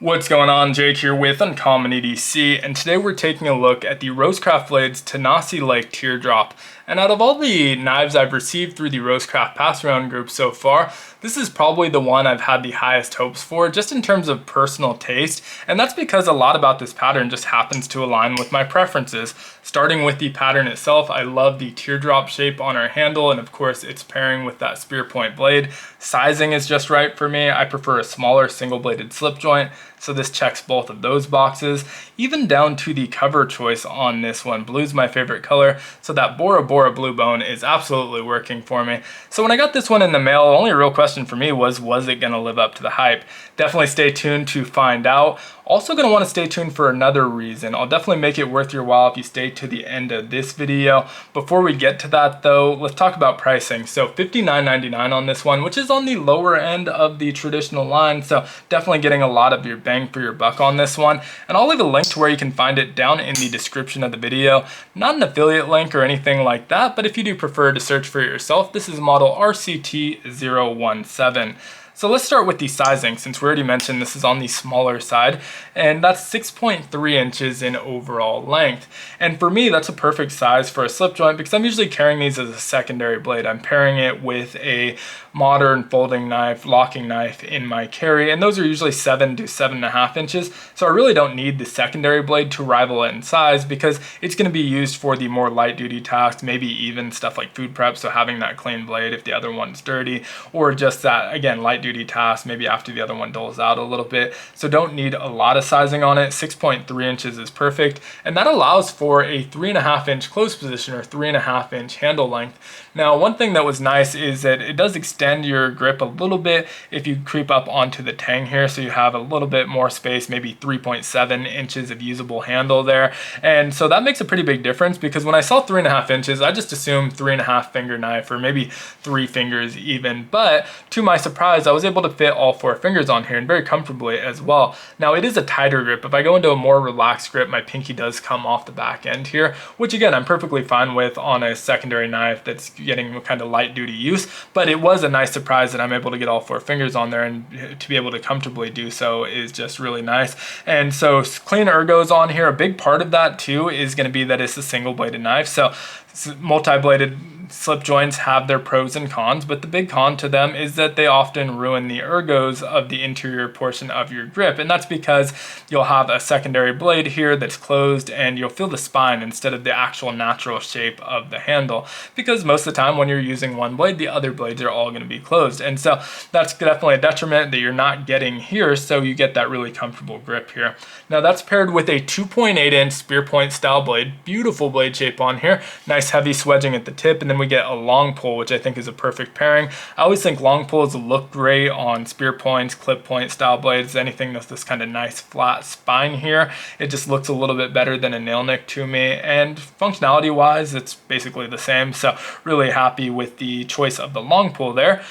What's going on? Jake here with Uncommon EDC, and today we're taking a look at the Rosecraft Blades Tanasi Lake Tear Drop. And out of all the knives I've received through the Rosecraft pass-around group so far, this is probably the one I've had the highest hopes for, just in terms of personal taste, and that's because a lot about this pattern just happens to align with my preferences. Starting with the pattern itself, I love the teardrop shape on our handle, and of course it's pairing with that spear point blade. Sizing is just right for me. I prefer a smaller single-bladed slip joint, so this checks both of those boxes, even down to the cover choice on this one. Blue's my favorite color, so that Bora Bora Blue Bone is absolutely working for me. So when I got this one in the mail, the only real question for me was it going to live up to the hype? Definitely stay tuned to find out. Also going to want to stay tuned for another reason. I'll definitely make it worth your while if you stay to the end of this video. Before we get to that though, let's talk about pricing. So $59.99 on this one, which is on the lower end of the traditional line. So definitely getting a lot of your bang for your buck on this one. And I'll leave a link to where you can find it down in the description of the video. Not an affiliate link or anything like that, but if you do prefer to search for it yourself, this is model RCT017. So let's start with the sizing, since we already mentioned this is on the smaller side, and that's 6.3 inches in overall length. And for me, that's a perfect size for a slip joint because I'm usually carrying these as a secondary blade. I'm pairing it with a modern folding knife, locking knife in my carry, and those are usually 7 to 7.5 inches. So I really don't need the secondary blade to rival it in size because it's going to be used for the more light duty tasks, maybe even stuff like food prep, so having that clean blade if the other one's dirty, or just that, again, light duty task, maybe after the other one dulls out a little bit. So don't need a lot of sizing on it. 6.3 inches is perfect, and that allows for a 3.5 inch close position or 3.5 inch handle length. Now, one thing that was nice is that it does extend your grip a little bit if you creep up onto the tang here, so you have a little bit more space, maybe 3.7 inches of usable handle there. And so that makes a pretty big difference because when I saw 3.5 inches, I just assumed 3.5 finger knife or maybe 3 fingers even. But to my surprise, I was able to fit all 4 fingers on here and very comfortably as well. Now, it is a tighter grip. If I go into a more relaxed grip, my pinky does come off the back end here, which again, I'm perfectly fine with on a secondary knife that's getting kind of light duty use. But it was a nice surprise that I'm able to get all 4 fingers on there, and to be able to comfortably do so is just really nice. And so clean ergos on here. A big part of that too is going to be that it's a single bladed knife. So multi-bladed slip joints have their pros and cons, but the big con to them is that they often ruin the ergos of the interior portion of your grip, and that's because you'll have a secondary blade here that's closed and you'll feel the spine instead of the actual natural shape of the handle, because most of the time when you're using one blade, the other blades are all going to be closed. And so that's definitely a detriment that you're not getting here, so you get that really comfortable grip here. Now that's paired with a 2.8 inch spear point style blade, beautiful blade shape on here, nice heavy swedging at the tip, and then we get a long pull, which I think is a perfect pairing. I always think long pulls look great on spear points, clip point style blades, anything that's this kind of nice flat spine here. It just looks a little bit better than a nail nick to me, and functionality wise, it's basically the same. So really happy with the choice of the long pull there.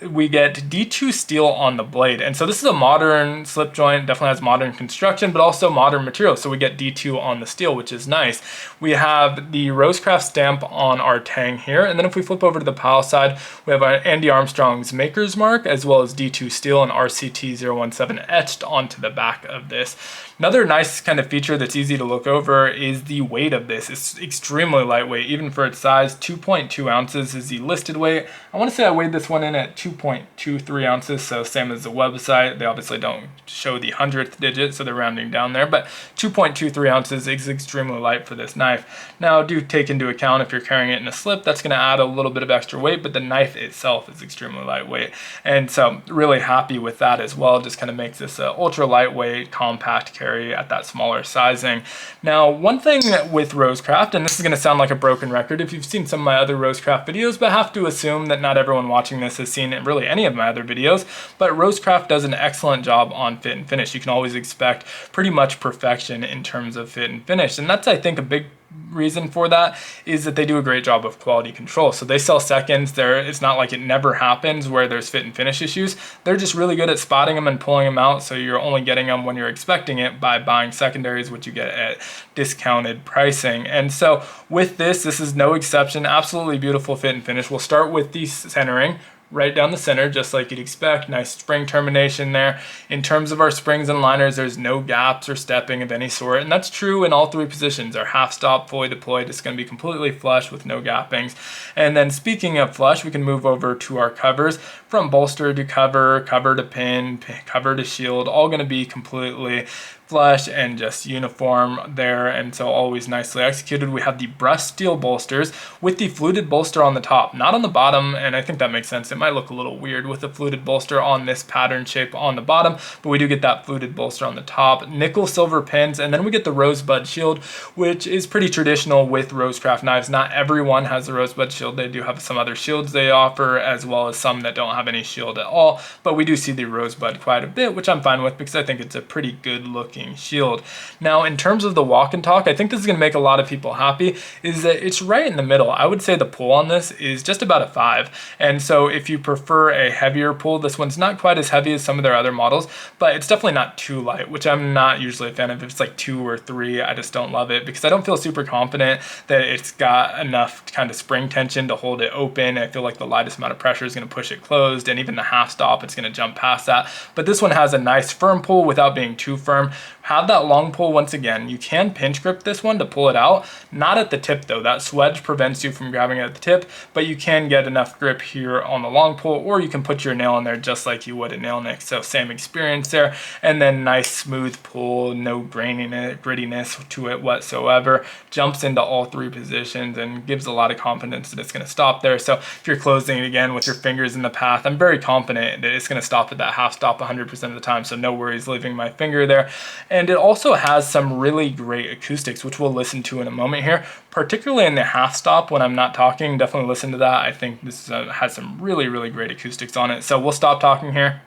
We get D2 steel on the blade, and so this is a modern slip joint, definitely has modern construction, but also modern material, so we get D2 on the steel, which is nice. We have the Rosecraft stamp on our tang here, and then if we flip over to the pile side, we have Andy Armstrong's maker's mark, as well as D2 steel and RCT017 etched onto the back of this. Another nice kind of feature that's easy to look over is the weight of this. It's extremely lightweight, even for its size. 2.2 ounces is the listed weight. I want to say I weighed this one in at 2.23 ounces, so same as the website. They obviously don't show the 100th digit, so they're rounding down there, but 2.23 ounces is extremely light for this knife. Now, do take into account if you're carrying it in a slip, that's going to add a little bit of extra weight, but the knife itself is extremely lightweight. And so really happy with that as well. Just kind of makes this a ultra lightweight, compact carry at that smaller sizing. Now, one thing with Rosecraft, and this is going to sound like a broken record if you've seen some of my other Rosecraft videos, but I have to assume that not everyone watching this has seen really any of my other videos, but Rosecraft does an excellent job on fit and finish. You can always expect pretty much perfection in terms of fit and finish, and that's, I think, a big reason for that is that they do a great job of quality control. So they sell seconds. It's not like it never happens where there's fit and finish issues. They're just really good at spotting them and pulling them out, so you're only getting them when you're expecting it by buying secondaries, which you get at discounted pricing. And so with this is no exception. Absolutely beautiful fit and finish. We'll start with the centering. right down the center, just like you'd expect. Nice spring termination there. In terms of our springs and liners, there's no gaps or stepping of any sort, and that's true in all three positions. Our half stop, fully deployed, is going to be completely flush with no gappings. And then speaking of flush, we can move over to our covers. From bolster to cover, cover to pin, cover to shield, all going to be completely flush and just uniform there, and so always nicely executed. We have the brushed steel bolsters with the fluted bolster on the top, not on the bottom, and I think that makes sense. It might look a little weird with the fluted bolster on this pattern shape on the bottom, but we do get that fluted bolster on the top. Nickel silver pins, and then we get the rosebud shield, which is pretty traditional with Rosecraft knives. Not everyone has the rosebud shield. They do have some other shields they offer, as well as some that don't have any shield at all, but we do see the rosebud quite a bit, which I'm fine with because I think it's a pretty good looking shield. Now, in terms of the walk and talk, I think this is going to make a lot of people happy, is that it's right in the middle. I would say the pull on this is just about a 5, and so if you prefer a heavier pull, this one's not quite as heavy as some of their other models, but it's definitely not too light, which I'm not usually a fan of. If it's like 2 or 3, I just don't love it because I don't feel super confident that it's got enough kind of spring tension to hold it open. I feel like the lightest amount of pressure is going to push it closed, and even the half stop, it's going to jump past that. But this one has a nice firm pull without being too firm. Have that long pull once again. You can pinch grip this one to pull it out, not at the tip though. That swedge prevents you from grabbing it at the tip, but you can get enough grip here on the long pull, or you can put your nail in there just like you would a nail nick. So same experience there, and then nice smooth pull, no grittiness to it whatsoever. Jumps into all 3 positions and gives a lot of confidence that it's going to stop there. So if you're closing it again with your fingers in the path, I'm very confident that it's going to stop at that half stop 100% of the time, so no worries leaving my finger there. And it also has some really great acoustics, which we'll listen to in a moment here, particularly in the half stop when I'm not talking. Definitely listen to that. I think this has some really, really great acoustics on it. So we'll stop talking here.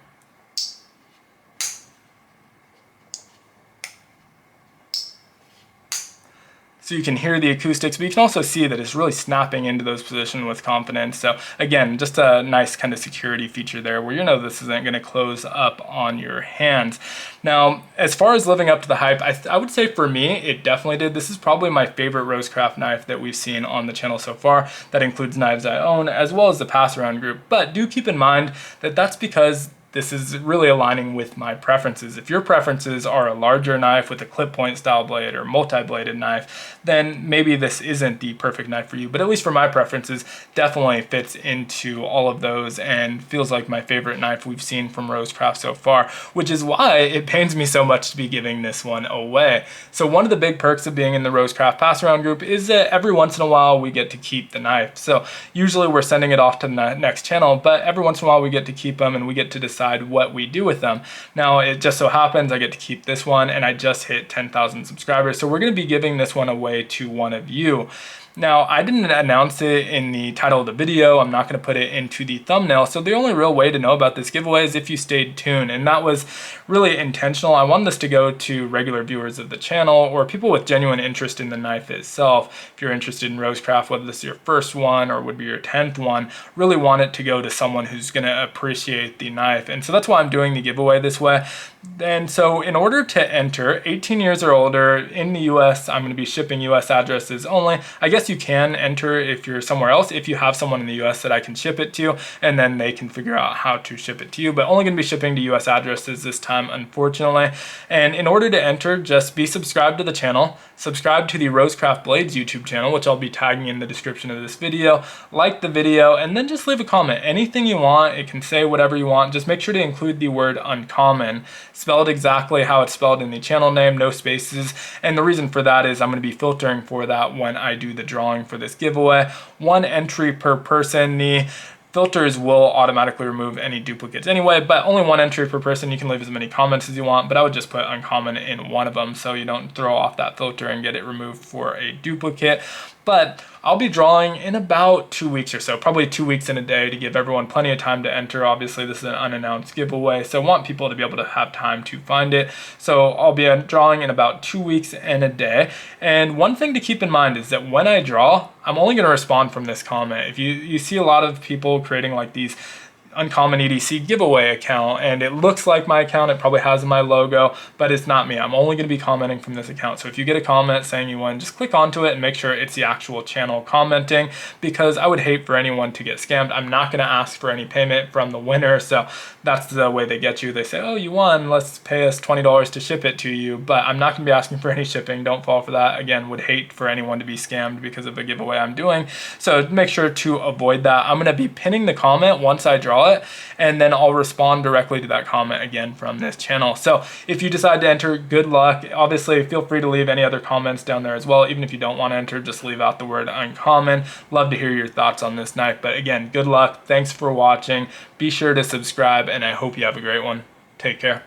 So you can hear the acoustics, but you can also see that it's really snapping into those positions with confidence. So again, just a nice kind of security feature there where you know this isn't going to close up on your hands. Now, as far as living up to the hype, I would say for me, it definitely did. This is probably my favorite Rosecraft knife that we've seen on the channel so far. That includes knives I own, as well as the pass around group. But do keep in mind that that's because this is really aligning with my preferences. If your preferences are a larger knife with a clip point style blade or multi-bladed knife, then maybe this isn't the perfect knife for you. But at least for my preferences, definitely fits into all of those and feels like my favorite knife we've seen from Rosecraft so far, which is why it pains me so much to be giving this one away. So one of the big perks of being in the Rosecraft pass around group is that every once in a while we get to keep the knife. So usually we're sending it off to the next channel, but every once in a while we get to keep them and we get to decide what we do with them. Now, it just so happens I get to keep this one, and I just hit 10,000 subscribers, so we're going to be giving this one away to one of you. Now, I didn't announce it in the title of the video. I'm not going to put it into the thumbnail. So the only real way to know about this giveaway is if you stayed tuned. And that was really intentional. I wanted this to go to regular viewers of the channel or people with genuine interest in the knife itself. If you're interested in Rosecraft, whether this is your first one or would be your 10th one, really want it to go to someone who's going to appreciate the knife. And so that's why I'm doing the giveaway this way. And so in order to enter, 18 years or older in the US, I'm going to be shipping US addresses only. I guess you can enter if you're somewhere else, if you have someone in the US that I can ship it to, and then they can figure out how to ship it to you, but only going to be shipping to US addresses this time, unfortunately. And in order to enter, just be subscribed to the channel, subscribe to the Rosecraft Blades YouTube channel, which I'll be tagging in the description of this video, like the video, and then just leave a comment. Anything you want, it can say whatever you want, just make sure to include the word uncommon, spelled exactly how it's spelled in the channel name, no spaces. And the reason for that is I'm going to be filtering for that when I do the drawing for this giveaway. 1 entry per person. The filters will automatically remove any duplicates anyway, but only 1 entry per person. You can leave as many comments as you want, but I would just put uncommon in one of them so you don't throw off that filter and get it removed for a duplicate. But I'll be drawing in about 2 weeks or so, probably 2 weeks in a day, to give everyone plenty of time to enter. Obviously, this is an unannounced giveaway, so I want people to be able to have time to find it. So I'll be drawing in about 2 weeks and a day. And one thing to keep in mind is that when I draw, I'm only going to respond from this comment. If you see a lot of people creating like these Uncommon EDC giveaway account, and it looks like my account. It probably has my logo, but it's not me. I'm only going to be commenting from this account. So if you get a comment saying you won, just click onto it and make sure it's the actual channel commenting, because I would hate for anyone to get scammed. I'm not going to ask for any payment from the winner. So that's the way they get you. They say, oh, you won, let's pay us $20 to ship it to you, but I'm not going to be asking for any shipping. Don't fall for that. Again, would hate for anyone to be scammed because of a giveaway I'm doing. So make sure to avoid that. I'm going to be pinning the comment once I draw it, and then I'll respond directly to that comment again from this channel. So if you decide to enter, good luck. Obviously, feel free to leave any other comments down there as well. Even if you don't want to enter, just leave out the word uncommon. Love to hear your thoughts on this knife. But again, good luck. Thanks for watching. Be sure to subscribe, and I hope you have a great one. Take care.